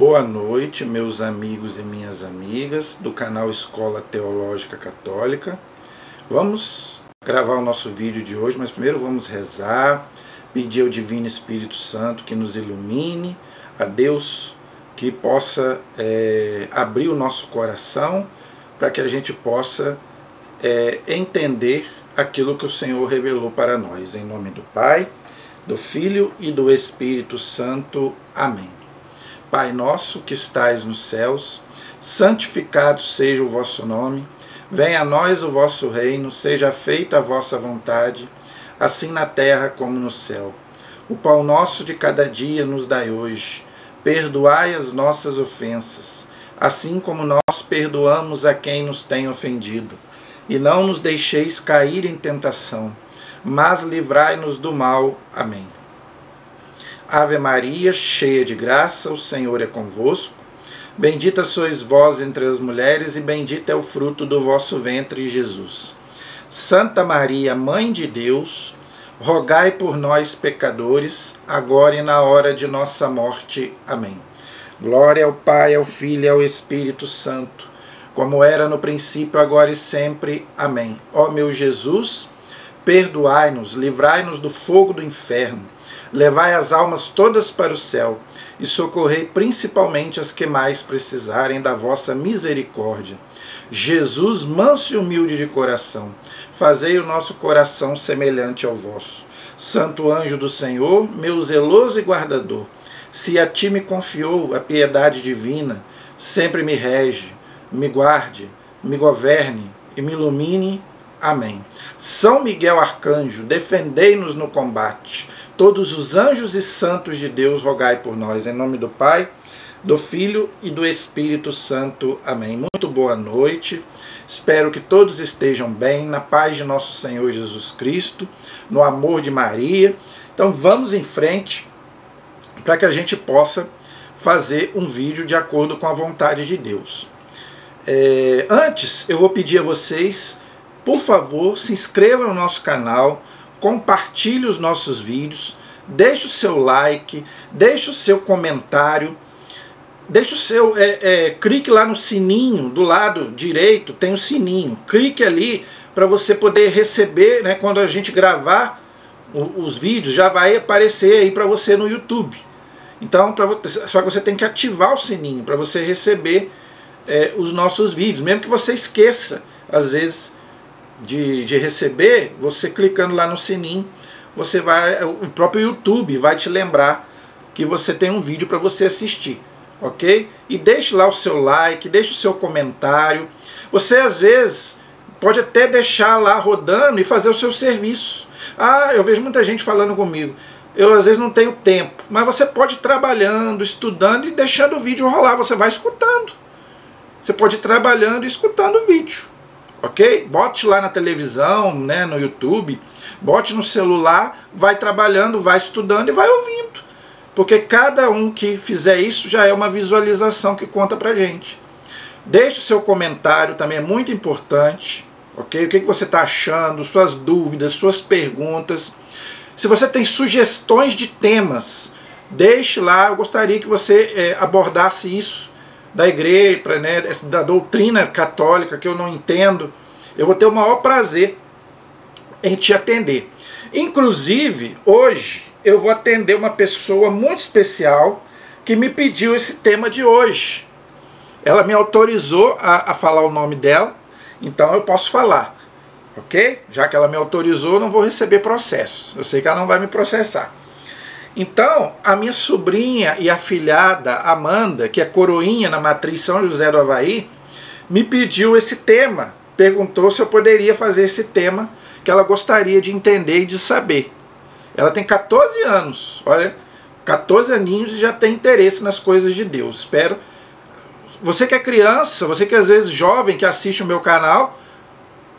Boa noite, meus amigos e minhas amigas do canal Escola Teológica Católica. Vamos gravar o nosso vídeo de hoje, mas primeiro vamos rezar, pedir ao Divino Espírito Santo que nos ilumine, a Deus que possa abrir o nosso coração para que a gente possa entender aquilo que o Senhor revelou para nós. Em nome do Pai, do Filho e do Espírito Santo. Amém. Pai nosso que estais nos céus, santificado seja o vosso nome, venha a nós o vosso reino, seja feita a vossa vontade, assim na terra como no céu. O pão nosso de cada dia nos dai hoje, perdoai as nossas ofensas, assim como nós perdoamos a quem nos tem ofendido. E não nos deixeis cair em tentação, mas livrai-nos do mal. Amém. Ave Maria, cheia de graça, o Senhor é convosco. Bendita sois vós entre as mulheres, e bendito é o fruto do vosso ventre, Jesus. Santa Maria, Mãe de Deus, rogai por nós, pecadores, agora e na hora de nossa morte. Amém. Glória ao Pai, ao Filho e ao Espírito Santo, como era no princípio, agora e sempre. Amém. Ó meu Jesus, perdoai-nos, livrai-nos do fogo do inferno, levai as almas todas para o céu e socorrei principalmente as que mais precisarem da vossa misericórdia. Jesus, manso e humilde de coração, fazei o nosso coração semelhante ao vosso. Santo anjo do Senhor, meu zeloso e guardador, se a ti me confiou a piedade divina, sempre me rege, me guarde, me governe e me ilumine. Amém. São Miguel Arcanjo, defendei-nos no combate. Todos os anjos e santos de Deus, rogai por nós. Em nome do Pai, do Filho e do Espírito Santo. Amém. Muito boa noite. Espero que todos estejam bem, na paz de nosso Senhor Jesus Cristo, no amor de Maria. Então vamos em frente para que a gente possa fazer um vídeo de acordo com a vontade de Deus. Antes, eu vou pedir a vocês, por favor, se inscrevam no nosso canal, compartilhe os nossos vídeos, deixe o seu like, deixe o seu comentário, deixe o seu, clique lá no sininho, do lado direito tem o sininho, clique ali para você poder receber, né, quando a gente gravar os vídeos, já vai aparecer aí para você no YouTube. Então, só que você tem que ativar o sininho para você receber os nossos vídeos, mesmo que você esqueça, às vezes, de receber, você clicando lá no sininho, você vai, o próprio YouTube vai te lembrar que você tem um vídeo para você assistir, ok? E deixe lá o seu like, deixe o seu comentário. Você às vezes pode até deixar lá rodando e fazer o seu serviço. Eu vejo muita gente falando comigo, eu às vezes não tenho tempo, mas você pode ir trabalhando, estudando e deixando o vídeo rolar, você vai escutando. Você pode ir trabalhando e escutando o vídeo. Ok? Bote lá na televisão, né, no YouTube, bote no celular, vai trabalhando, vai estudando e vai ouvindo. Porque cada um que fizer isso já é uma visualização que conta pra gente. Deixe o seu comentário, também é muito importante. Ok? O que você está achando, suas dúvidas, suas perguntas. Se você tem sugestões de temas, deixe lá, eu gostaria que você abordasse isso. Da igreja, né, da doutrina católica, que eu não entendo, eu vou ter o maior prazer em te atender. Inclusive, hoje, eu vou atender uma pessoa muito especial que me pediu esse tema de hoje. Ela me autorizou a falar o nome dela, então eu posso falar, ok? Já que ela me autorizou, eu não vou receber processo. Eu sei que ela não vai me processar. Então, a minha sobrinha e afilhada Amanda, que é coroinha na Matriz São José do Avaí, me pediu esse tema, perguntou se eu poderia fazer esse tema, que ela gostaria de entender e de saber. Ela tem 14 anos, olha, 14 aninhos e já tem interesse nas coisas de Deus. Espero. Você que é criança, você que às vezes é jovem, que assiste o meu canal,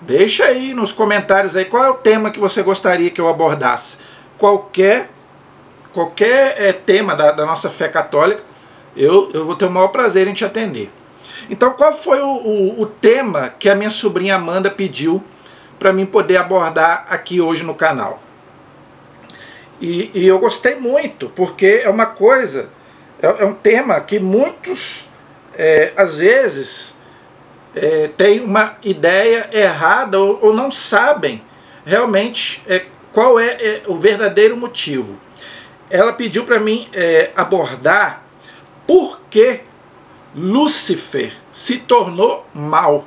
deixa aí nos comentários aí qual é o tema que você gostaria que eu abordasse. Qualquer tema da nossa fé católica, eu vou ter o maior prazer em te atender. Então, qual foi o tema que a minha sobrinha Amanda pediu para mim poder abordar aqui hoje no canal? E eu gostei muito, porque é uma coisa É um tema que muitos, às vezes, têm uma ideia errada ou não sabem realmente qual é o verdadeiro motivo. Ela pediu para mim abordar por que Lúcifer se tornou mal.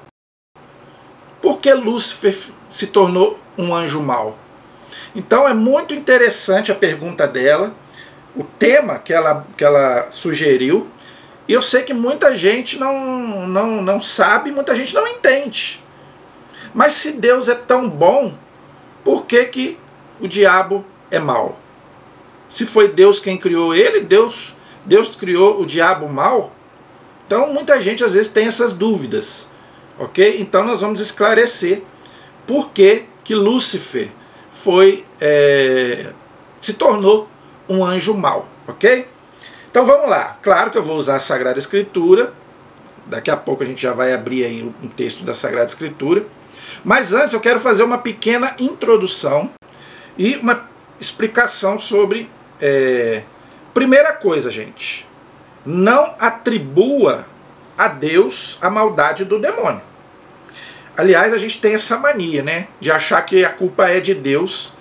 Por que Lúcifer se tornou um anjo mau? Então é muito interessante a pergunta dela, o tema que ela sugeriu, e eu sei que muita gente não sabe, muita gente não entende. Mas se Deus é tão bom, por que o diabo é mau? Se foi Deus quem criou ele, Deus criou o diabo mau? Então muita gente às vezes tem essas dúvidas, ok? Então nós vamos esclarecer por que Lúcifer se tornou um anjo mau, ok? Então vamos lá. Claro que eu vou usar a Sagrada Escritura. Daqui a pouco a gente já vai abrir aí um texto da Sagrada Escritura. Mas antes eu quero fazer uma pequena introdução e uma explicação sobre... Primeira coisa, gente. Não atribua a Deus a maldade do demônio. Aliás, a gente tem essa mania, né? De achar que a culpa é de Deus.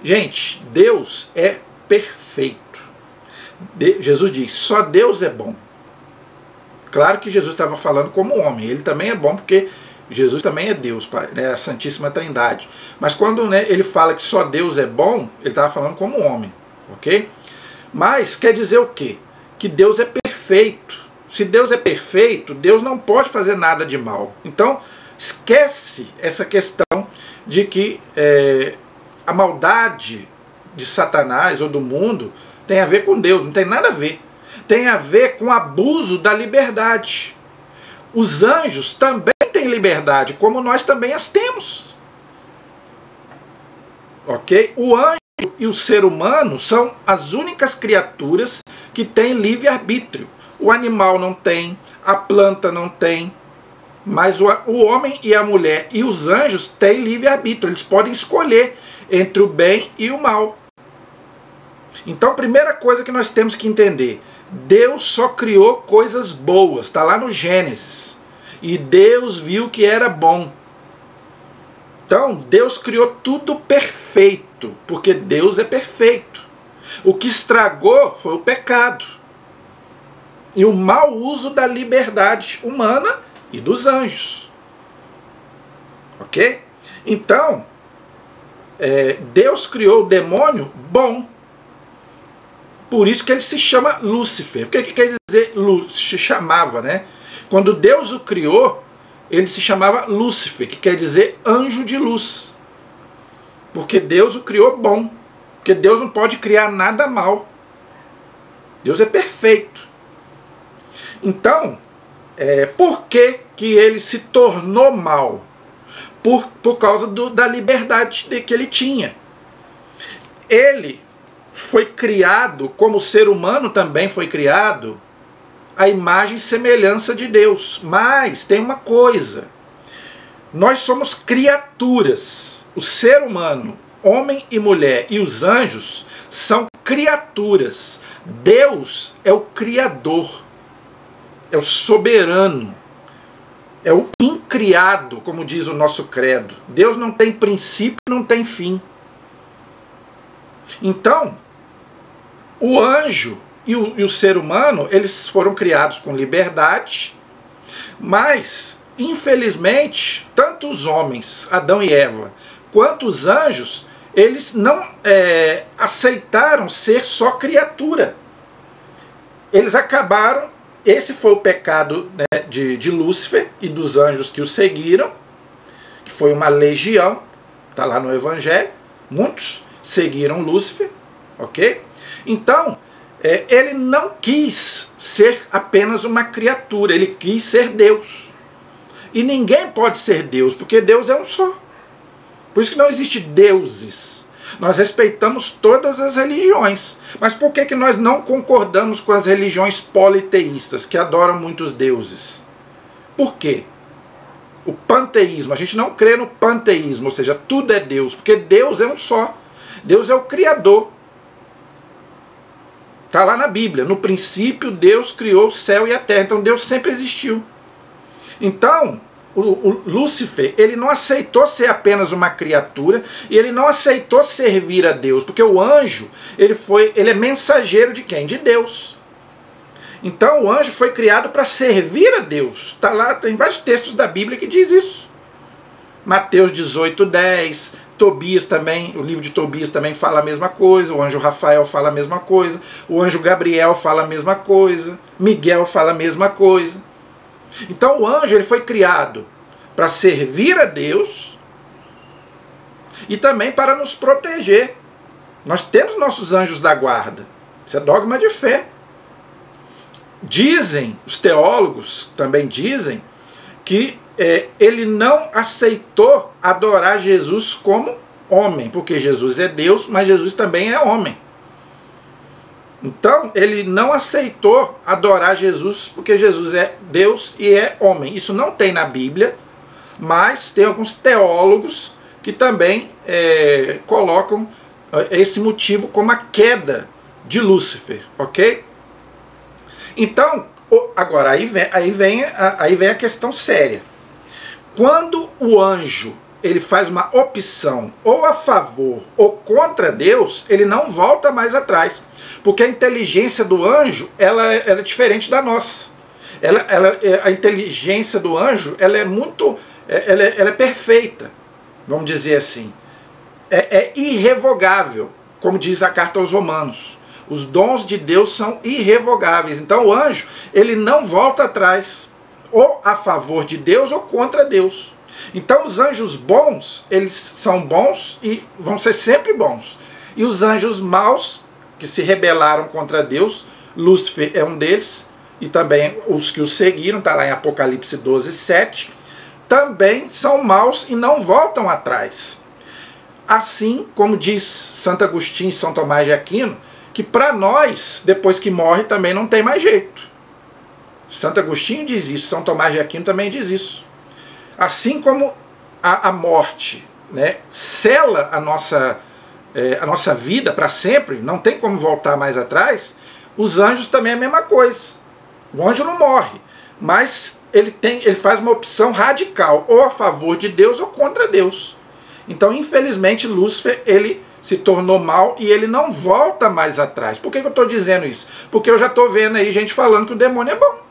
Gente, Deus é perfeito. Jesus diz, só Deus é bom. Claro que Jesus estava falando como homem. Ele também é bom porque Jesus também é Deus, né? A Santíssima Trindade. Mas quando, né, ele fala que só Deus é bom, ele estava falando como homem. Ok? Mas quer dizer o quê? Que Deus é perfeito. Se Deus é perfeito, Deus não pode fazer nada de mal. Então, esquece essa questão de que a maldade de Satanás ou do mundo tem a ver com Deus. Não tem nada a ver. Tem a ver com abuso da liberdade. Os anjos também têm liberdade, como nós também as temos. Ok? O anjo e o ser humano são as únicas criaturas que têm livre-arbítrio. O animal não tem, a planta não tem, mas o homem e a mulher e os anjos têm livre-arbítrio. Eles podem escolher entre o bem e o mal. Então, a primeira coisa que nós temos que entender, Deus só criou coisas boas, está lá no Gênesis. E Deus viu que era bom. Então, Deus criou tudo perfeito, porque Deus é perfeito. O que estragou foi o pecado. E o mau uso da liberdade humana e dos anjos. Ok? Então, Deus criou o demônio bom. Por isso que ele se chama Lúcifer. O que quer dizer se chamava, né? Quando Deus o criou, ele se chamava Lúcifer, que quer dizer anjo de luz. Porque Deus o criou bom. Porque Deus não pode criar nada mal. Deus é perfeito. Então, por que ele se tornou mal? Por causa da liberdade que ele tinha. Ele foi criado, como o ser humano também foi criado, à imagem e semelhança de Deus. Mas tem uma coisa, nós somos criaturas. O ser humano, homem e mulher, e os anjos são criaturas. Deus é o Criador, é o soberano, é o incriado, como diz o nosso credo. Deus não tem princípio, não tem fim. Então, o anjo e o ser humano, eles foram criados com liberdade, mas, infelizmente, tanto os homens, Adão e Eva, quanto os anjos, eles não aceitaram ser só criatura. Eles acabaram, esse foi o pecado, né, de Lúcifer e dos anjos que o seguiram, que foi uma legião, está lá no Evangelho, muitos seguiram Lúcifer, ok? Então, ele não quis ser apenas uma criatura, ele quis ser Deus. E ninguém pode ser Deus, porque Deus é um só. Por isso que não existe deuses. Nós respeitamos todas as religiões. Mas por que nós não concordamos com as religiões politeístas, que adoram muitos deuses? Por quê? O panteísmo, a gente não crê no panteísmo, ou seja, tudo é Deus, porque Deus é um só. Deus é o Criador. Está lá na Bíblia. No princípio, Deus criou o céu e a terra. Então, Deus sempre existiu. Então, o Lúcifer, ele não aceitou ser apenas uma criatura e ele não aceitou servir a Deus, porque o anjo, ele é mensageiro de quem? De Deus. Então, o anjo foi criado para servir a Deus. Tá lá, tem vários textos da Bíblia que diz isso. Mateus 18:10, Tobias também, o livro de Tobias também fala a mesma coisa, o anjo Rafael fala a mesma coisa, o anjo Gabriel fala a mesma coisa, Miguel fala a mesma coisa. Então o anjo, ele foi criado para servir a Deus e também para nos proteger. Nós temos nossos anjos da guarda. Isso é dogma de fé. Dizem, os teólogos também dizem, que ele não aceitou adorar Jesus como homem, porque Jesus é Deus, mas Jesus também é homem. Então, ele não aceitou adorar Jesus, porque Jesus é Deus e é homem. Isso não tem na Bíblia, mas tem alguns teólogos que também colocam esse motivo como a queda de Lúcifer, ok? Então, agora, aí vem a questão séria. Quando o anjo ele faz uma opção ou a favor ou contra Deus, ele não volta mais atrás. Porque a inteligência do anjo ela é diferente da nossa. A inteligência do anjo ela é muito. Ela é perfeita, vamos dizer assim. É irrevogável, como diz a carta aos Romanos. Os dons de Deus são irrevogáveis. Então o anjo ele não volta atrás, ou a favor de Deus ou contra Deus. Então os anjos bons, eles são bons e vão ser sempre bons. E os anjos maus, que se rebelaram contra Deus, Lúcifer é um deles, e também os que o seguiram, está lá em Apocalipse 12:7, também são maus e não voltam atrás. Assim como diz Santo Agostinho e São Tomás de Aquino, que para nós, depois que morre, também não tem mais jeito. Santo Agostinho diz isso, São Tomás de Aquino também diz isso. Assim como a morte, né, sela a nossa vida para sempre, não tem como voltar mais atrás, os anjos também é a mesma coisa. O anjo não morre, mas ele faz uma opção radical, ou a favor de Deus ou contra Deus. Então, infelizmente, Lúcifer, ele se tornou mal e ele não volta mais atrás. Por que eu estou dizendo isso? Porque eu já estou vendo aí gente falando que o demônio é bom.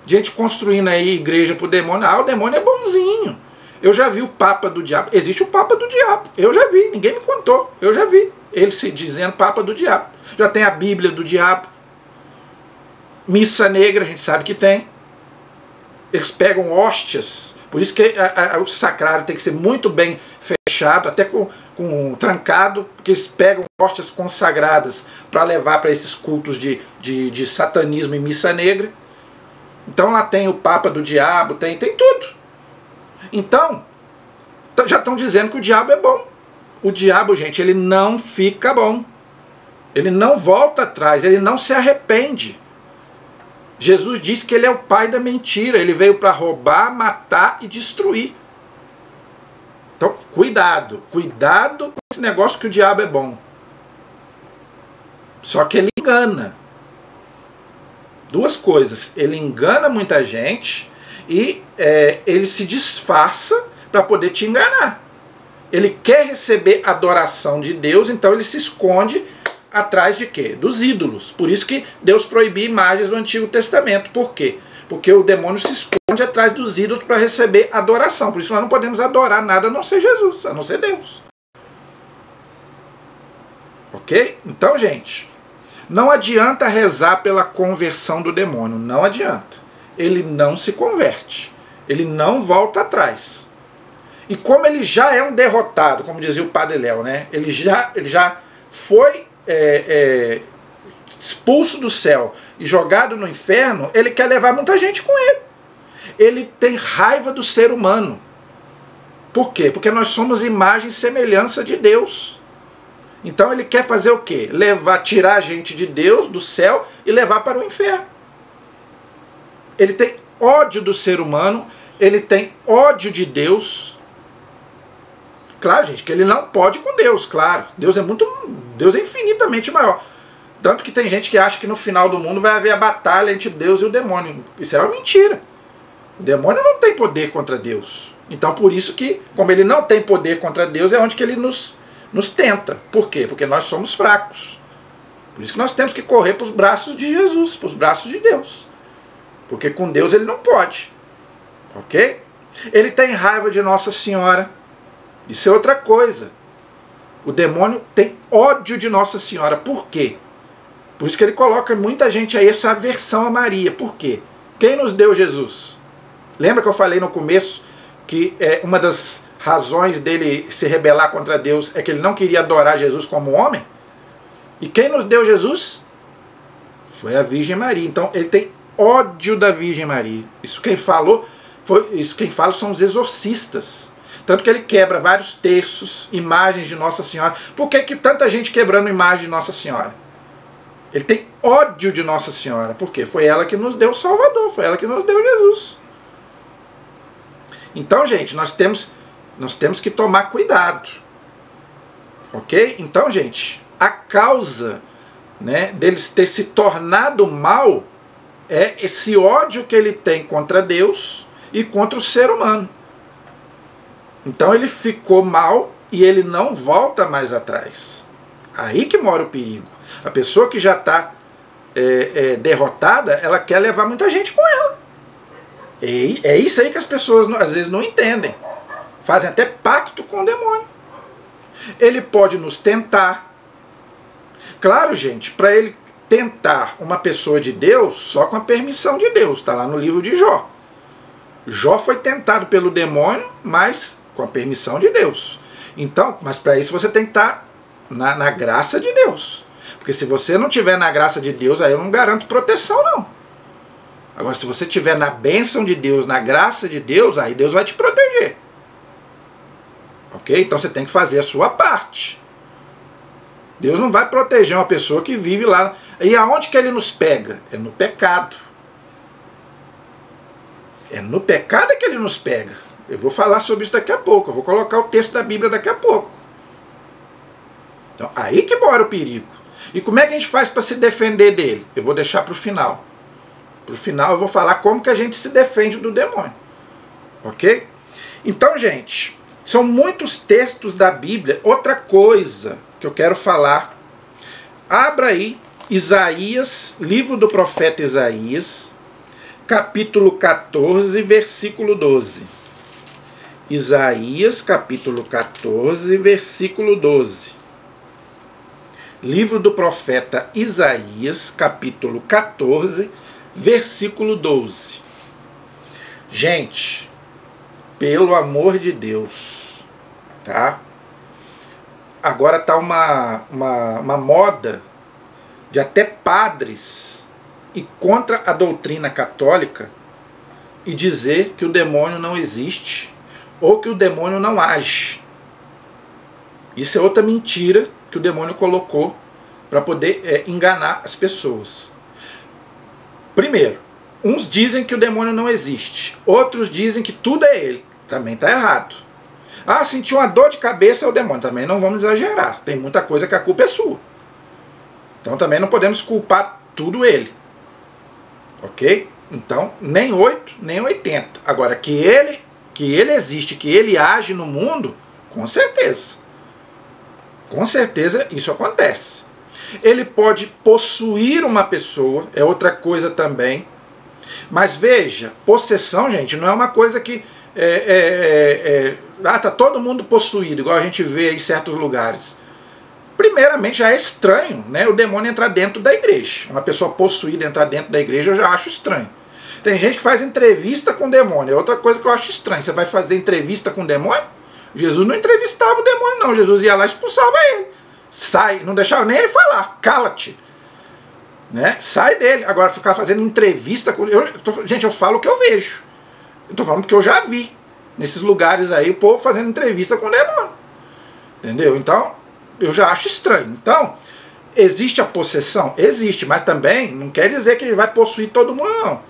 Gente construindo aí igreja pro demônio. Ah, o demônio é bonzinho. Eu já vi o Papa do Diabo. Existe o Papa do Diabo. Eu já vi, ninguém me contou. Eu já vi ele se dizendo Papa do Diabo. Já tem a Bíblia do Diabo. Missa negra, a gente sabe que tem. Eles pegam hóstias. Por isso que o sacrário tem que ser muito bem fechado, até com trancado, porque eles pegam hóstias consagradas para levar para esses cultos de satanismo e missa negra. Então lá tem o Papa do Diabo, tem tudo. Então, já estão dizendo que o diabo é bom. O diabo, gente, ele não fica bom. Ele não volta atrás, ele não se arrepende. Jesus diz que ele é o pai da mentira, ele veio para roubar, matar e destruir. Então, cuidado com esse negócio que o diabo é bom. Só que ele engana. Duas coisas, ele engana muita gente e ele se disfarça para poder te enganar. Ele quer receber adoração de Deus, então ele se esconde atrás de quê? Dos ídolos. Por isso que Deus proibia imagens do Antigo Testamento. Por quê? Porque o demônio se esconde atrás dos ídolos para receber adoração. Por isso nós não podemos adorar nada a não ser Jesus, a não ser Deus. Ok? Então, gente, não adianta rezar pela conversão do demônio. Não adianta. Ele não se converte. Ele não volta atrás. E como ele já é um derrotado, como dizia o Padre Léo, né? Ele já foi expulso do céu e jogado no inferno, ele quer levar muita gente com ele. Ele tem raiva do ser humano. Por quê? Porque nós somos imagem e semelhança de Deus. Então ele quer fazer o quê? Tirar a gente de Deus, do céu, e levar para o inferno. Ele tem ódio do ser humano, ele tem ódio de Deus. Claro, gente, que ele não pode com Deus, claro. Deus é infinitamente maior. Tanto que tem gente que acha que no final do mundo vai haver a batalha entre Deus e o demônio. Isso é uma mentira. O demônio não tem poder contra Deus. Então por isso que, como ele não tem poder contra Deus, é onde que ele nos tenta. Por quê? Porque nós somos fracos. Por isso que nós temos que correr para os braços de Jesus, para os braços de Deus. Porque com Deus ele não pode. Ok? Ele tem raiva de Nossa Senhora. Isso é outra coisa. O demônio tem ódio de Nossa Senhora. Por quê? Por isso que ele coloca muita gente aí essa aversão a Maria. Por quê? Quem nos deu Jesus? Lembra que eu falei no começo que uma das razões dele se rebelar contra Deus é que ele não queria adorar Jesus como homem? E quem nos deu Jesus? Foi a Virgem Maria. Então ele tem ódio da Virgem Maria. Isso quem falou, isso quem fala são os exorcistas. Tanto que ele quebra vários terços, imagens de Nossa Senhora. Por que tanta gente quebrando imagem de Nossa Senhora? Ele tem ódio de Nossa Senhora. Por quê? Foi ela que nos deu o Salvador. Foi ela que nos deu Jesus. Então, gente, nós temos que tomar cuidado. Ok? Então, gente, a causa, né, deles ter se tornado mal é esse ódio que ele tem contra Deus e contra o ser humano. Então ele ficou mal e ele não volta mais atrás. Aí que mora o perigo. A pessoa que já está derrotada, ela quer levar muita gente com ela. É isso aí que as pessoas às vezes não entendem. Fazem até pacto com o demônio. Ele pode nos tentar. Claro, gente, para ele tentar uma pessoa de Deus, só com a permissão de Deus. Está lá no livro de Jó. Jó foi tentado pelo demônio, mas com a permissão de Deus. Então, mas para isso você tem que estar na graça de Deus. Porque se você não estiver na graça de Deus, aí eu não garanto proteção, não. Agora, se você estiver na bênção de Deus, na graça de Deus, aí Deus vai te proteger. Ok? Então você tem que fazer a sua parte. Deus não vai proteger uma pessoa que vive lá. E aonde que ele nos pega? É no pecado. É no pecado que ele nos pega. Eu vou falar sobre isso daqui a pouco. Eu vou colocar o texto da Bíblia daqui a pouco. Então, aí que mora o perigo. E como é que a gente faz para se defender dele? Eu vou deixar para o final. Para o final eu vou falar como que a gente se defende do demônio. Ok? Então, gente, são muitos textos da Bíblia. Outra coisa que eu quero falar. Abra aí Isaías, livro do profeta Isaías, capítulo 14, versículo 12. Isaías, capítulo 14, versículo 12. Livro do profeta Isaías, capítulo 14, versículo 12. Gente, pelo amor de Deus, tá? Agora tá uma moda de até padres ir contra a doutrina católica e dizer que o demônio não existe ou que o demônio não age. Isso é outra mentira que o demônio colocou para poder enganar as pessoas. Primeiro, uns dizem que o demônio não existe, outros dizem que tudo é ele. Também está errado. Ah, senti uma dor de cabeça, é o demônio. Também não vamos exagerar. Tem muita coisa que a culpa é sua. Então também não podemos culpar tudo ele. Ok? Então, nem 8, nem 80. Agora, que ele existe, que ele age no mundo, com certeza. Com certeza isso acontece. Ele pode possuir uma pessoa, é outra coisa também. Mas veja, possessão, gente, não é uma coisa que tá todo mundo possuído, igual a gente vê em certos lugares. Primeiramente já é estranho, né, o demônio entrar dentro da igreja. Uma pessoa possuída entrar dentro da igreja eu já acho estranho. Tem gente que faz entrevista com o demônio, é outra coisa que eu acho estranho. Você vai fazer entrevista com o demônio? Jesus não entrevistava o demônio não, Jesus ia lá e expulsava ele. Sai, não deixava nem ele falar, cala-te. Né? Sai dele. Agora ficar fazendo entrevista com... gente, eu falo o que eu vejo. Eu estou falando que eu já vi nesses lugares aí o povo fazendo entrevista com o demônio. Entendeu? Então, eu já acho estranho. Então, existe a possessão? Existe, mas também não quer dizer que ele vai possuir todo mundo, não.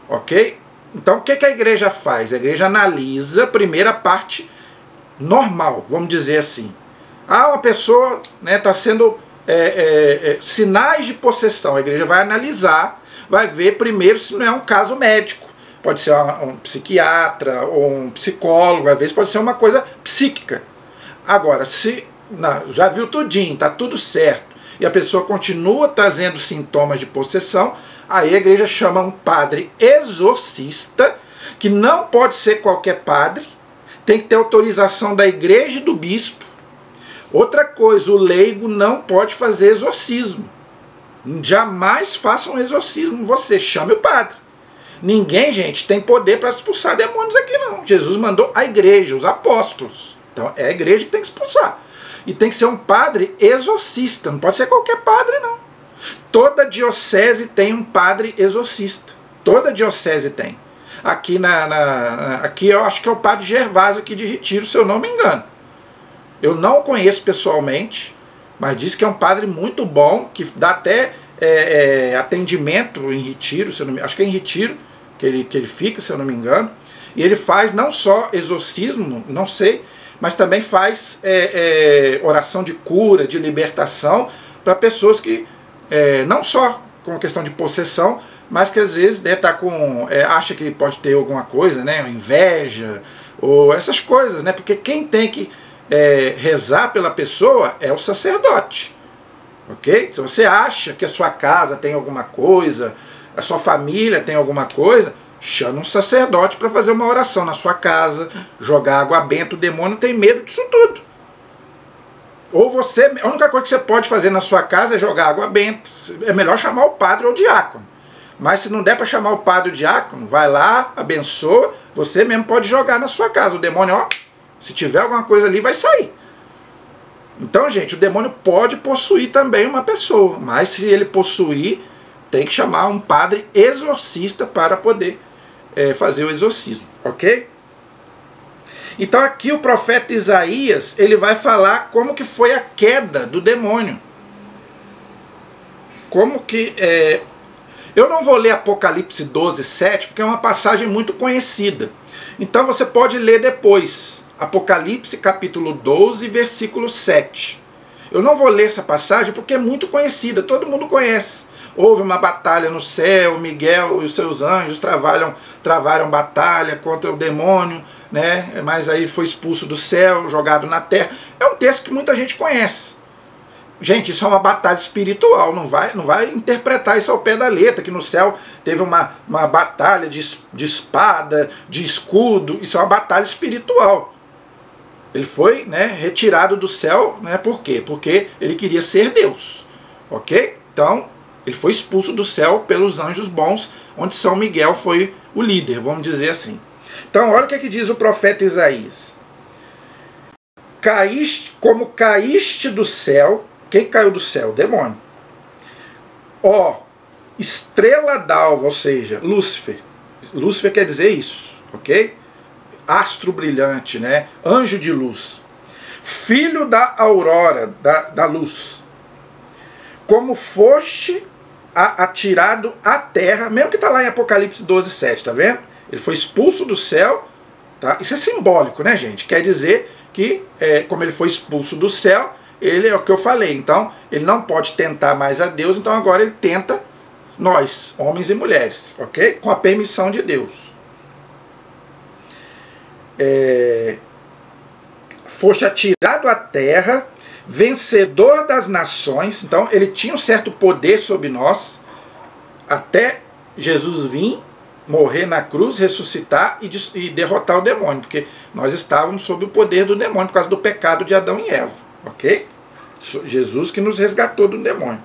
Ok? Então, o que a igreja faz? A igreja analisa primeiro a parte normal, vamos dizer assim. Ah, uma pessoa está sendo sinais de possessão. A igreja vai analisar, vai ver primeiro se não é um caso médico. Pode ser um psiquiatra ou um psicólogo, às vezes pode ser uma coisa psíquica. Agora, se já viu tudinho, está tudo certo, e a pessoa continua trazendo sintomas de possessão, aí a igreja chama um padre exorcista, que não pode ser qualquer padre, tem que ter autorização da igreja e do bispo. Outra coisa, o leigo não pode fazer exorcismo. Jamais faça um exorcismo, você chame o padre. Ninguém, gente, tem poder para expulsar demônios aqui não. Jesus mandou a igreja, os apóstolos. Então é a igreja que tem que expulsar. E tem que ser um padre exorcista, não pode ser qualquer padre não. Toda diocese tem um padre exorcista. Toda diocese tem. Aqui, aqui eu acho que é o padre Gervásio aqui de Retiro, se eu não me engano. Eu não o conheço pessoalmente, mas diz que é um padre muito bom, que dá até atendimento em Retiro, se eu não, acho que é em Retiro que ele fica, se eu não me engano. E ele faz não só exorcismo, não sei, mas também faz oração de cura, de libertação, para pessoas que, não só com a questão de possessão, mas que às vezes acha que pode ter alguma coisa, né, inveja, ou essas coisas, né, porque quem tem que rezar pela pessoa é o sacerdote, ok? Se você acha que a sua casa tem alguma coisa, a sua família tem alguma coisa, chama um sacerdote para fazer uma oração na sua casa, jogar água benta. O demônio tem medo disso tudo. Ou você, a única coisa que você pode fazer na sua casa é jogar água benta. É melhor chamar o padre ou o diácono. Mas se não der para chamar o padre ou o diácono, vai lá, abençoa, você mesmo pode jogar na sua casa. O demônio, ó, se tiver alguma coisa ali, vai sair. Então, gente, o demônio pode possuir também uma pessoa, mas se ele possuir, tem que chamar um padre exorcista para poder fazer o exorcismo, ok? Então aqui o profeta Isaías, ele vai falar como que foi a queda do demônio. Como que... eu não vou ler Apocalipse 12, 7, porque é uma passagem muito conhecida. Então você pode ler depois. Apocalipse capítulo 12, versículo 7. Eu não vou ler essa passagem porque é muito conhecida, todo mundo conhece. Houve uma batalha no céu, Miguel e os seus anjos travaram batalha contra o demônio, né? Mas aí foi expulso do céu, jogado na terra. É um texto que muita gente conhece. Gente, isso é uma batalha espiritual, não vai interpretar isso ao pé da letra, que no céu teve uma batalha de espada, de escudo. Isso é uma batalha espiritual. Ele foi, né, retirado do céu, né? Por quê? Porque ele queria ser Deus, ok? Então, ele foi expulso do céu pelos anjos bons, onde São Miguel foi o líder, vamos dizer assim. Então, olha o que diz o profeta Isaías. Como caíste do céu. Quem caiu do céu? O demônio. Ó, estrela d'alva, ou seja, Lúcifer. Lúcifer quer dizer isso, ok? Astro brilhante, né? Anjo de luz. Filho da aurora, da luz. Como foste atirado à terra, mesmo que está lá em Apocalipse 12, 7, tá vendo? Ele foi expulso do céu, tá? Isso é simbólico, né, gente? Quer dizer que, como ele foi expulso do céu, ele é o que eu falei, então ele não pode tentar mais a Deus, então agora ele tenta nós, homens e mulheres, ok? Com a permissão de Deus. Foste atirado à terra, vencedor das nações. Então ele tinha um certo poder sobre nós, até Jesus vir, morrer na cruz, ressuscitar e derrotar o demônio, porque nós estávamos sob o poder do demônio por causa do pecado de Adão e Eva, ok? Jesus que nos resgatou do demônio.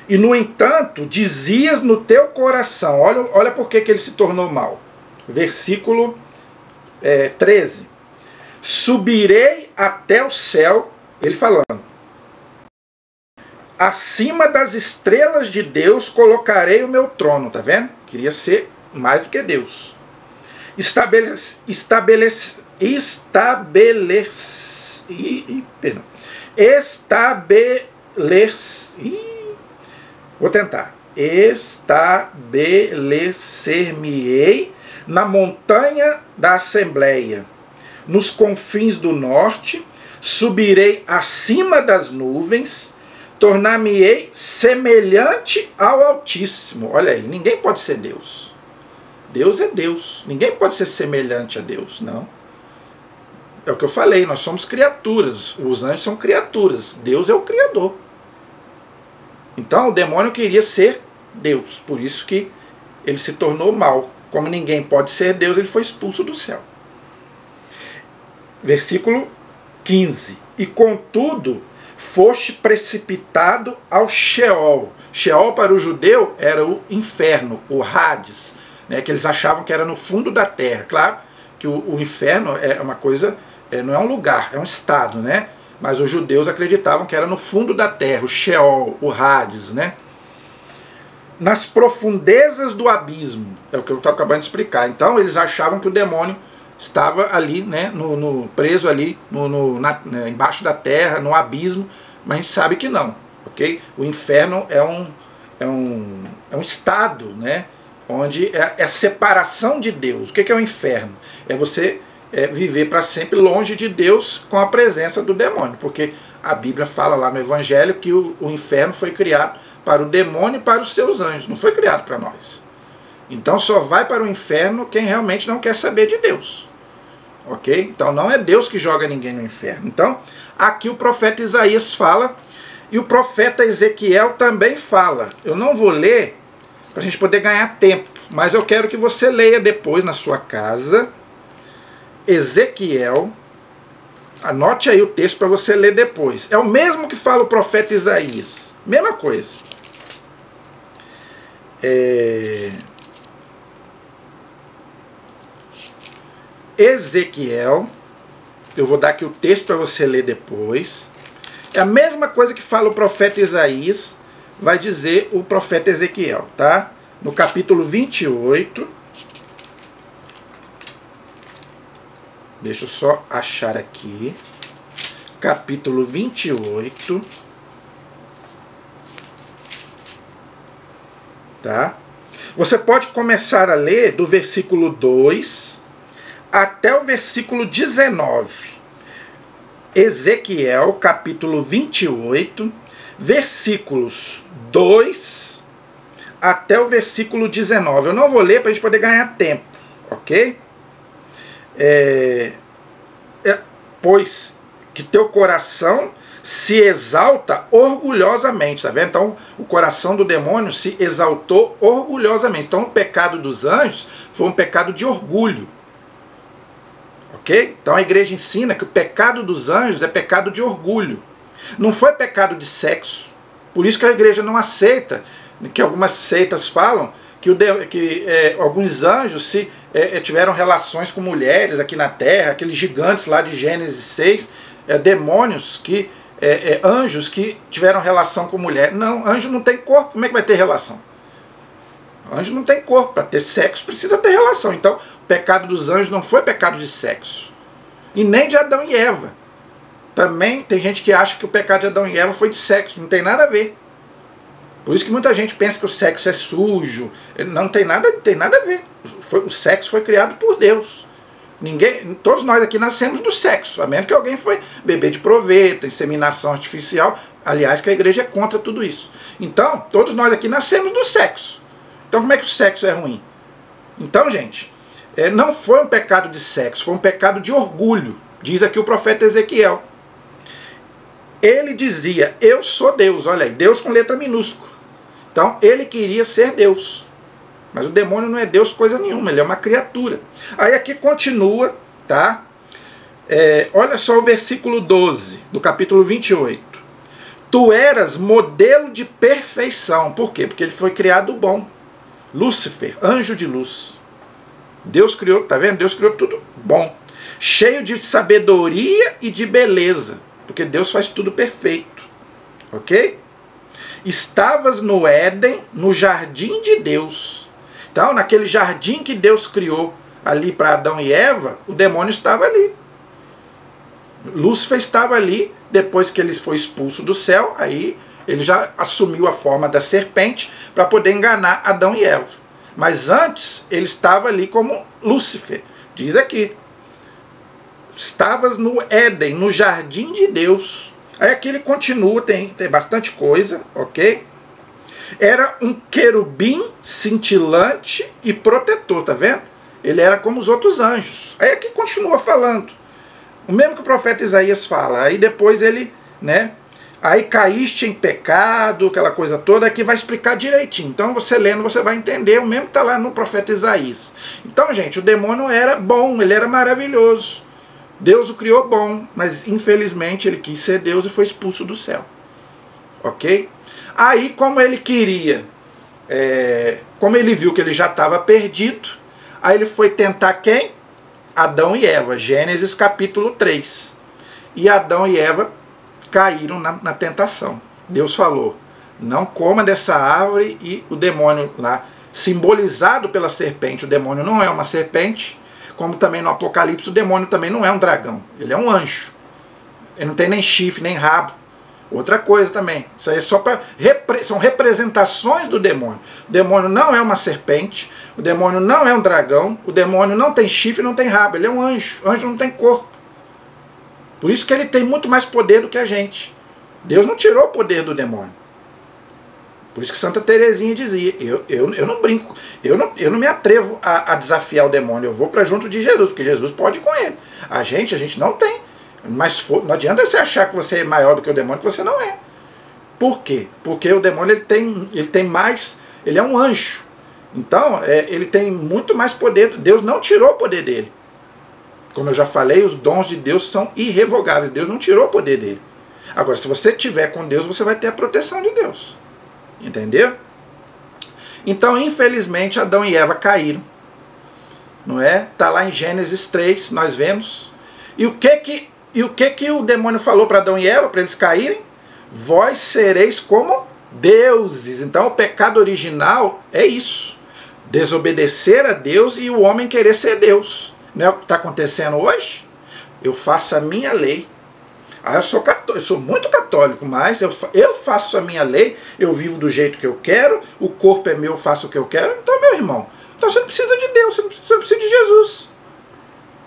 E no entanto, dizias no teu coração, olha por que ele se tornou mal. Versículo 13. Subirei até o céu, ele falando. Acima das estrelas de Deus colocarei o meu trono, tá vendo? Queria ser mais do que Deus. Vou tentar. Estabelecer-me-ei na montanha da Assembleia, nos confins do norte, subirei acima das nuvens, tornar-me-ei semelhante ao Altíssimo. Olha aí, ninguém pode ser Deus. Deus é Deus. Ninguém pode ser semelhante a Deus, não. É o que eu falei, nós somos criaturas. Os anjos são criaturas. Deus é o Criador. Então o demônio queria ser Deus. Por isso que ele se tornou mal. Como ninguém pode ser Deus, ele foi expulso do céu. Versículo 15. E contudo, foste precipitado ao Sheol. Sheol para o judeu era o inferno, o Hades, né, que eles achavam que era no fundo da terra. Claro que o inferno é uma coisa, não é um lugar, é um estado, né? Mas os judeus acreditavam que era no fundo da terra, o Sheol, o Hades, né? Nas profundezas do abismo, é o que eu estou acabando de explicar. Então eles achavam que o demônio estava ali, né, preso ali, embaixo da terra, no abismo, mas a gente sabe que não, ok? O inferno é um estado, né, onde é a separação de Deus. O que é o inferno? É você viver para sempre longe de Deus com a presença do demônio, porque a Bíblia fala lá no Evangelho que o inferno foi criado para o demônio e para os seus anjos, não foi criado para nós. Então só vai para o inferno quem realmente não quer saber de Deus. Ok? Então não é Deus que joga ninguém no inferno. Então aqui o profeta Isaías fala e o profeta Ezequiel também fala. Eu não vou ler para a gente poder ganhar tempo, mas eu quero que você leia depois na sua casa Ezequiel. Anote aí o texto para você ler depois. É o mesmo que fala o profeta Isaías. Mesma coisa. Ezequiel, eu vou dar aqui o texto para você ler depois. É a mesma coisa que fala o profeta Isaías, vai dizer o profeta Ezequiel, tá? No capítulo 28. Deixa eu só achar aqui. Capítulo 28. Tá? Você pode começar a ler do versículo 2 até o versículo 19. Ezequiel, capítulo 28, versículos 2 até o versículo 19. Eu não vou ler para a gente poder ganhar tempo, ok? Pois que teu coração se exalta orgulhosamente, tá vendo? Então o coração do demônio se exaltou orgulhosamente. Então o pecado dos anjos foi um pecado de orgulho. Ok? Então a igreja ensina que o pecado dos anjos é pecado de orgulho. Não foi pecado de sexo. Por isso que a igreja não aceita, que algumas seitas falam que alguns anjos tiveram relações com mulheres aqui na terra, aqueles gigantes lá de Gênesis 6, demônios anjos que tiveram relação com mulher. Não, anjo não tem corpo, como é que vai ter relação? Anjo não tem corpo, para ter sexo precisa ter relação. Então o pecado dos anjos não foi pecado de sexo, e nem de Adão e Eva. Também tem gente que acha que o pecado de Adão e Eva foi de sexo, não tem nada a ver. Por isso que muita gente pensa que o sexo é sujo. Não tem nada a ver. O sexo foi criado por Deus. Todos nós aqui nascemos do sexo, a menos que alguém foi bebê de proveta, inseminação artificial. Aliás, que a igreja é contra tudo isso. Então, todos nós aqui nascemos do sexo. Então, como é que o sexo é ruim? Então, gente, não foi um pecado de sexo, foi um pecado de orgulho, diz aqui o profeta Ezequiel. Ele dizia, eu sou Deus, olha aí, Deus com letra minúscula. Então, ele queria ser Deus. Mas o demônio não é Deus coisa nenhuma, ele é uma criatura. Aí aqui continua, tá? Olha só o versículo 12 do capítulo 28. Tu eras modelo de perfeição. Por quê? Porque ele foi criado bom. Lúcifer, anjo de luz. Deus criou, tá vendo? Deus criou tudo bom. Cheio de sabedoria e de beleza. Porque Deus faz tudo perfeito. Ok? Estavas no Éden, no jardim de Deus. Então, naquele jardim que Deus criou ali para Adão e Eva, o demônio estava ali. Lúcifer estava ali, depois que ele foi expulso do céu, aí ele já assumiu a forma da serpente para poder enganar Adão e Eva. Mas antes, ele estava ali como Lúcifer. Diz aqui, estavas no Éden, no jardim de Deus. Aí aqui ele continua, tem bastante coisa, ok? Era um querubim cintilante e protetor, tá vendo? Ele era como os outros anjos. Aí aqui continua falando. O mesmo que o profeta Isaías fala. Aí depois ele, né? Aí caíste em pecado, aquela coisa toda, aqui vai explicar direitinho. Então você lendo, você vai entender o mesmo que está lá no profeta Isaías. Então, gente, o demônio era bom, ele era maravilhoso. Deus o criou bom, mas infelizmente ele quis ser Deus e foi expulso do céu. Ok? Aí, como ele queria, como ele viu que ele já estava perdido, aí ele foi tentar quem? Adão e Eva, Gênesis capítulo 3. E Adão e Eva caíram na tentação. Deus falou, não coma dessa árvore, e o demônio lá, simbolizado pela serpente, o demônio não é uma serpente, como também no Apocalipse o demônio também não é um dragão, ele é um anjo. Ele não tem nem chifre, nem rabo. Outra coisa também, isso aí é só para são representações do demônio. O demônio não é uma serpente, o demônio não é um dragão, o demônio não tem chifre, não tem rabo, ele é um anjo. O anjo não tem corpo. Por isso que ele tem muito mais poder do que a gente. Deus não tirou o poder do demônio. Por isso que Santa Teresinha dizia, eu não brinco, eu não me atrevo a desafiar o demônio, eu vou para junto de Jesus, porque Jesus pode ir com ele. A gente não tem. Mas não adianta você achar que você é maior do que o demônio, que você não é. Por quê? Porque o demônio ele tem mais, ele é um anjo. Então, ele tem muito mais poder. Deus não tirou o poder dele. Como eu já falei, os dons de Deus são irrevogáveis. Deus não tirou o poder dele. Agora, se você estiver com Deus, você vai ter a proteção de Deus. Entendeu? Então, infelizmente, Adão e Eva caíram. Não é? Está lá em Gênesis 3, nós vemos. E o que o demônio falou para Adão e Eva, para eles caírem? Vós sereis como deuses. Então, o pecado original é isso. Desobedecer a Deus e o homem querer ser Deus. Não é o que está acontecendo hoje? Eu faço a minha lei. Eu sou muito católico, mas eu faço a minha lei, eu vivo do jeito que eu quero, o corpo é meu, eu faço o que eu quero. Então, meu irmão, então você não precisa de Deus, você não precisa de Jesus.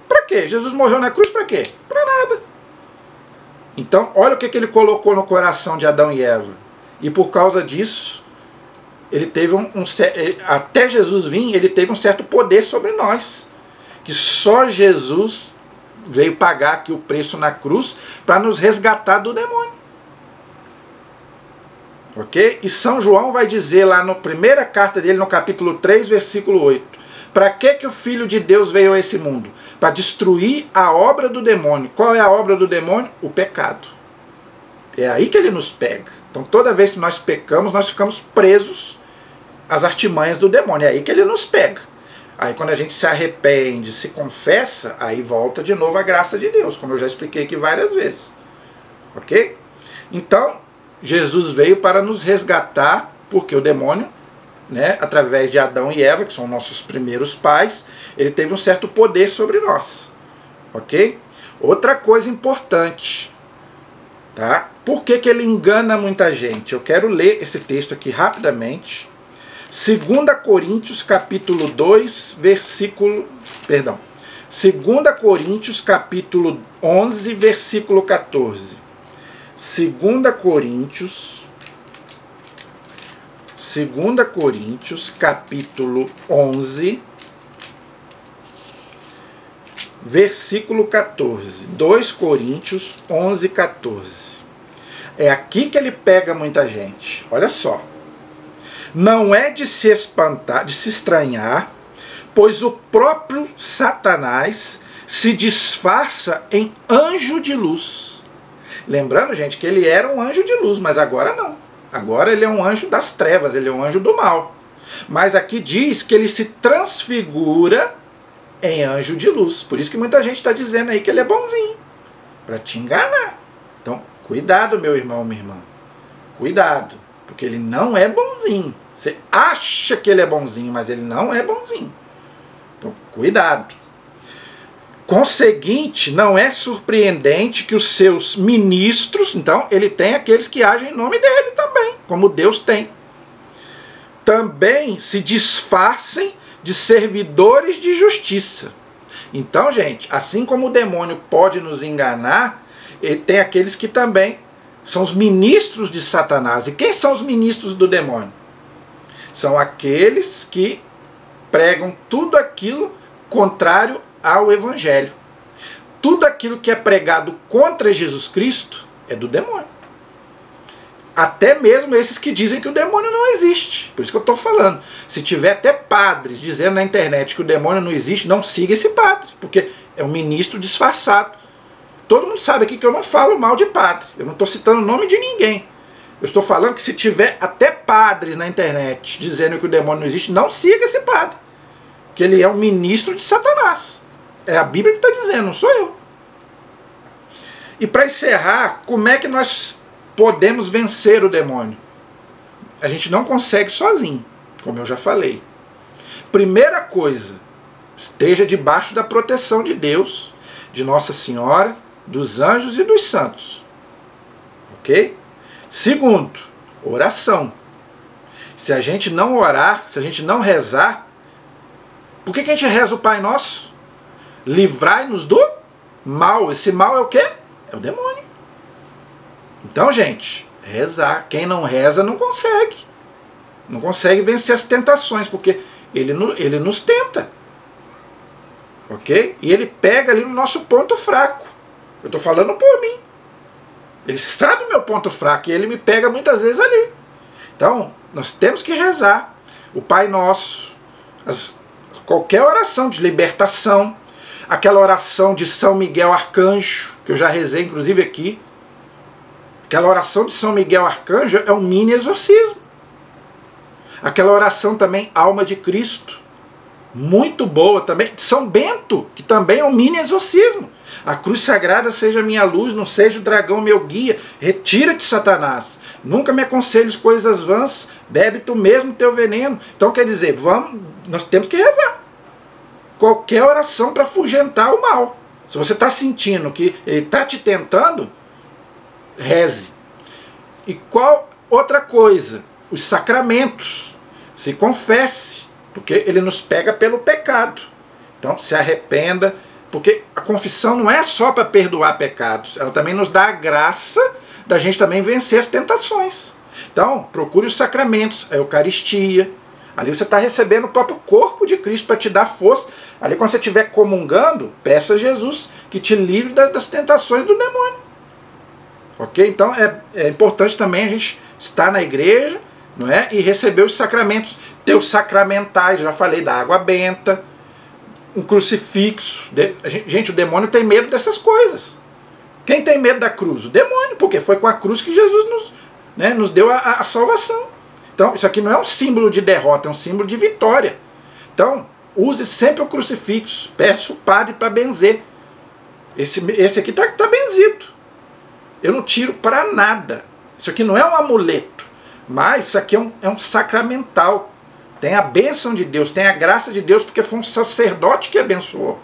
Para quê? Jesus morreu na cruz para quê? Para nada. Então, olha o que ele colocou no coração de Adão e Eva. E por causa disso, ele teve até Jesus vir, ele teve um certo poder sobre nós. Que só Jesus veio pagar aqui o preço na cruz para nos resgatar do demônio. Ok? E São João vai dizer lá na primeira carta dele, no capítulo 3, versículo 8. Para que o Filho de Deus veio a esse mundo? Para destruir a obra do demônio. Qual é a obra do demônio? O pecado. É aí que ele nos pega. Então toda vez que nós pecamos, nós ficamos presos às artimanhas do demônio. É aí que ele nos pega. Aí quando a gente se arrepende, se confessa, aí volta de novo a graça de Deus, como eu já expliquei aqui várias vezes. Ok? Então, Jesus veio para nos resgatar, porque o demônio, né, através de Adão e Eva, que são nossos primeiros pais, ele teve um certo poder sobre nós. Ok? Outra coisa importante, tá? Por que ele engana muita gente? Eu quero ler esse texto aqui rapidamente. 2 Coríntios capítulo 2, versículo... Perdão. 2 Coríntios capítulo 11, versículo 14. 2 Coríntios capítulo 11, versículo 14. 2 Coríntios 11, 14. É aqui que ele pega muita gente. Olha só. Não é de se espantar, de se estranhar, pois o próprio Satanás se disfarça em anjo de luz. Lembrando, gente, que ele era um anjo de luz, mas agora não. Agora ele é um anjo das trevas, ele é um anjo do mal. Mas aqui diz que ele se transfigura em anjo de luz. Por isso que muita gente está dizendo aí que ele é bonzinho, para te enganar. Então, cuidado, meu irmão, minha irmã. Cuidado. Porque ele não é bonzinho. Você acha que ele é bonzinho, mas ele não é bonzinho. Então, cuidado. Conseguinte, não é surpreendente que os seus ministros, então, ele tem aqueles que agem em nome dele também, como Deus tem. Também se disfarcem de servidores de justiça. Então, gente, assim como o demônio pode nos enganar, tem aqueles que também são os ministros de Satanás. E quem são os ministros do demônio? São aqueles que pregam tudo aquilo contrário ao Evangelho. Tudo aquilo que é pregado contra Jesus Cristo é do demônio. Até mesmo esses que dizem que o demônio não existe. Por isso que eu estou falando. Se tiver até padres dizendo na internet que o demônio não existe, não siga esse padre, porque é um ministro disfarçado. Todo mundo sabe aqui que eu não falo mal de padre. Eu não estou citando o nome de ninguém. Eu estou falando que se tiver até padres na internet dizendo que o demônio não existe, não siga esse padre. Que ele é um ministro de Satanás. É a Bíblia que está dizendo, não sou eu. E para encerrar, como é que nós podemos vencer o demônio? A gente não consegue sozinho, como eu já falei. Primeira coisa, esteja debaixo da proteção de Deus, de Nossa Senhora, dos anjos e dos santos. Ok? Segundo, oração. Se a gente não orar, se a gente não rezar, por que a gente reza o Pai Nosso? Livrai-nos do mal. Esse mal é o quê? É o demônio. Então, gente, rezar. Quem não reza não consegue. Não consegue vencer as tentações, porque ele nos tenta. Ok? E ele pega ali no nosso ponto fraco. Eu estou falando por mim. Ele sabe o meu ponto fraco e ele me pega muitas vezes ali. Então, nós temos que rezar o Pai Nosso, qualquer oração de libertação, aquela oração de São Miguel Arcanjo, que eu já rezei inclusive aqui. Aquela oração de São Miguel Arcanjo é um mini exorcismo. Aquela oração também, Alma de Cristo, muito boa também. São Bento, que também é um mini exorcismo. A cruz sagrada seja minha luz, não seja o dragão meu guia. Retira-te, Satanás. Nunca me aconselhes coisas vãs, bebe tu mesmo teu veneno. Então quer dizer, nós temos que rezar. Qualquer oração para afugentar o mal. Se você está sentindo que ele está te tentando, reze. E qual outra coisa? Os sacramentos. Se confesse, porque ele nos pega pelo pecado. Então se arrependa, porque a confissão não é só para perdoar pecados, ela também nos dá a graça da gente também vencer as tentações. Então procure os sacramentos, a Eucaristia. Ali você está recebendo o próprio corpo de Cristo para te dar força. Ali quando você estiver comungando, peça a Jesus que te livre das tentações do demônio. Ok? Então é importante também a gente estar na igreja, não é? E receber os sacramentos. Ter os sacramentais, já falei da água benta, um crucifixo. Gente, o demônio tem medo dessas coisas. Quem tem medo da cruz? O demônio, porque foi com a cruz que Jesus nos deu a salvação. Então, isso aqui não é um símbolo de derrota, é um símbolo de vitória. Então, use sempre o crucifixo. Peça o padre para benzer. Esse aqui está benzido. Eu não tiro para nada. Isso aqui não é um amuleto, mas isso aqui é um sacramental. Tem a bênção de Deus, tem a graça de Deus, porque foi um sacerdote que abençoou.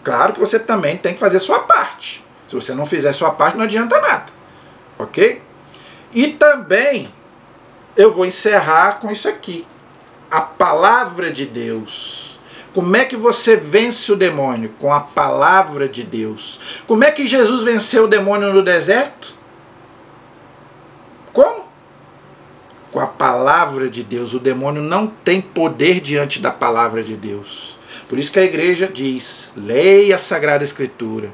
Claro que você também tem que fazer a sua parte. Se você não fizer a sua parte, não adianta nada. Ok? E também, eu vou encerrar com isso aqui. A palavra de Deus. Como é que você vence o demônio? Com a palavra de Deus. Como é que Jesus venceu o demônio no deserto? Como? Com a palavra de Deus. O demônio não tem poder diante da palavra de Deus. Por isso que a igreja diz, leia a Sagrada Escritura.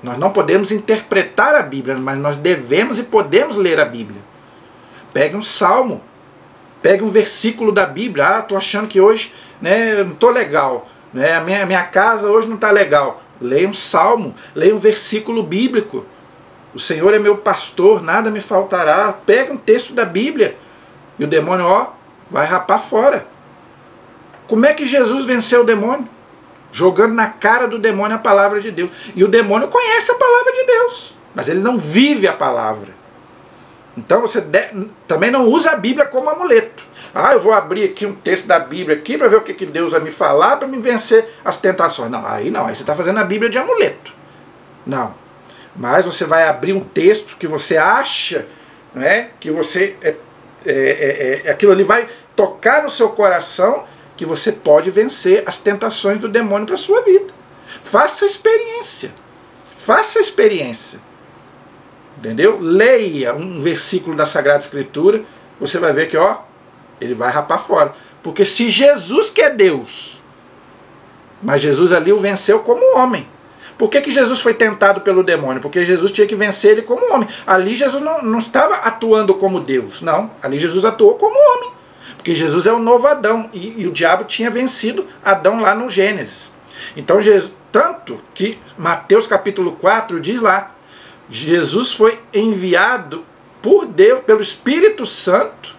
Nós não podemos interpretar a Bíblia, mas nós devemos e podemos ler a Bíblia. Pegue um salmo, pegue um versículo da Bíblia. Estou achando que hoje eu não estou legal, a minha casa hoje não está legal. Leia um salmo, leia um versículo bíblico. O Senhor é meu pastor, nada me faltará. Pega um texto da Bíblia e o demônio vai rapar fora. Como é que Jesus venceu o demônio? Jogando na cara do demônio a palavra de Deus. E o demônio conhece a palavra de Deus, mas ele não vive a palavra. Então você também não usa a Bíblia como amuleto. Eu vou abrir aqui um texto da Bíblia aqui para ver o que Deus vai me falar para me vencer as tentações. Não, aí você está fazendo a Bíblia de amuleto. Não. Mas você vai abrir um texto que você acha, que você aquilo ali vai tocar no seu coração, que você pode vencer as tentações do demônio para a sua vida. Faça a experiência. Faça a experiência. Entendeu? Leia um versículo da Sagrada Escritura, você vai ver que, ó, ele vai rapar fora. Porque se Jesus que é Deus, mas Jesus ali o venceu como homem. Por que Jesus foi tentado pelo demônio? Porque Jesus tinha que vencer ele como homem. Ali Jesus não estava atuando como Deus, não. Ali Jesus atuou como homem. Porque Jesus é o novo Adão, e o diabo tinha vencido Adão lá no Gênesis. Então, tanto que Mateus capítulo 4 diz lá, Jesus foi enviado por Deus, pelo Espírito Santo,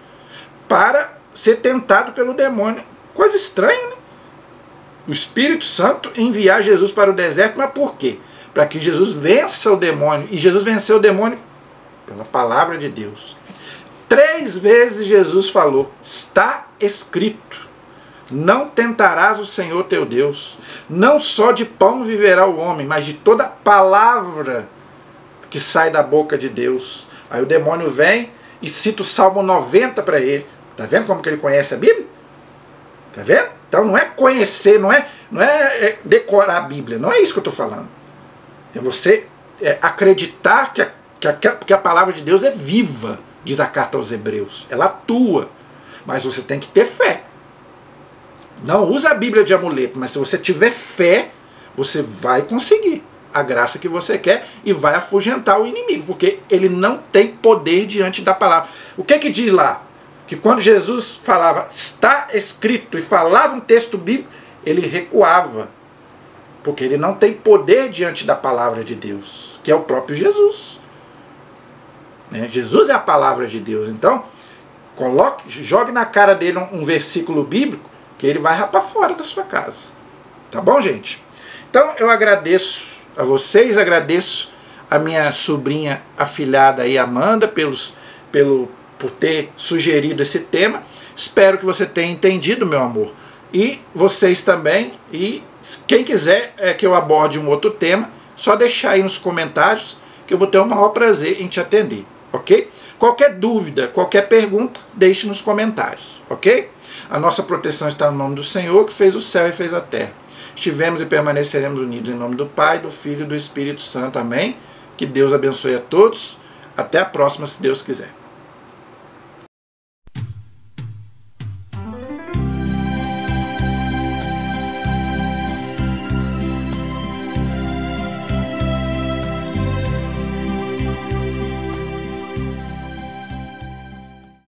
para ser tentado pelo demônio. Coisa estranha, né? O Espírito Santo enviar Jesus para o deserto, mas por quê? Para que Jesus vença o demônio. E Jesus venceu o demônio pela palavra de Deus. 3 vezes Jesus falou, está escrito, não tentarás o Senhor teu Deus, não só de pão viverá o homem, mas de toda palavra que sai da boca de Deus. Aí o demônio vem e cita o Salmo 90 para ele. Está vendo como que ele conhece a Bíblia? Está vendo? Então não é conhecer, não é decorar a Bíblia, não é isso que eu estou falando. É você acreditar que a palavra de Deus é viva, diz a carta aos Hebreus. Ela atua, mas você tem que ter fé. Não usa a Bíblia de amuleto, mas se você tiver fé, você vai conseguir a graça que você quer e vai afugentar o inimigo, porque ele não tem poder diante da palavra. O que diz lá? Que quando Jesus falava, está escrito, e falava um texto bíblico, ele recuava, porque ele não tem poder diante da palavra de Deus, que é o próprio Jesus. Jesus é a palavra de Deus. Então, jogue na cara dele um versículo bíblico, que ele vai rapar fora da sua casa. Tá bom, gente? Então, eu agradeço a vocês, agradeço a minha sobrinha afilhada aí, Amanda, por ter sugerido esse tema. Espero que você tenha entendido, meu amor. E vocês também. E quem quiser que eu aborde um outro tema, só deixar aí nos comentários, que eu vou ter o maior prazer em te atender, ok? Qualquer dúvida, qualquer pergunta, deixe nos comentários, ok? A nossa proteção está no nome do Senhor, que fez o céu e fez a terra. Estivemos e permaneceremos unidos em nome do Pai, do Filho e do Espírito Santo. Amém? Que Deus abençoe a todos. Até a próxima, se Deus quiser.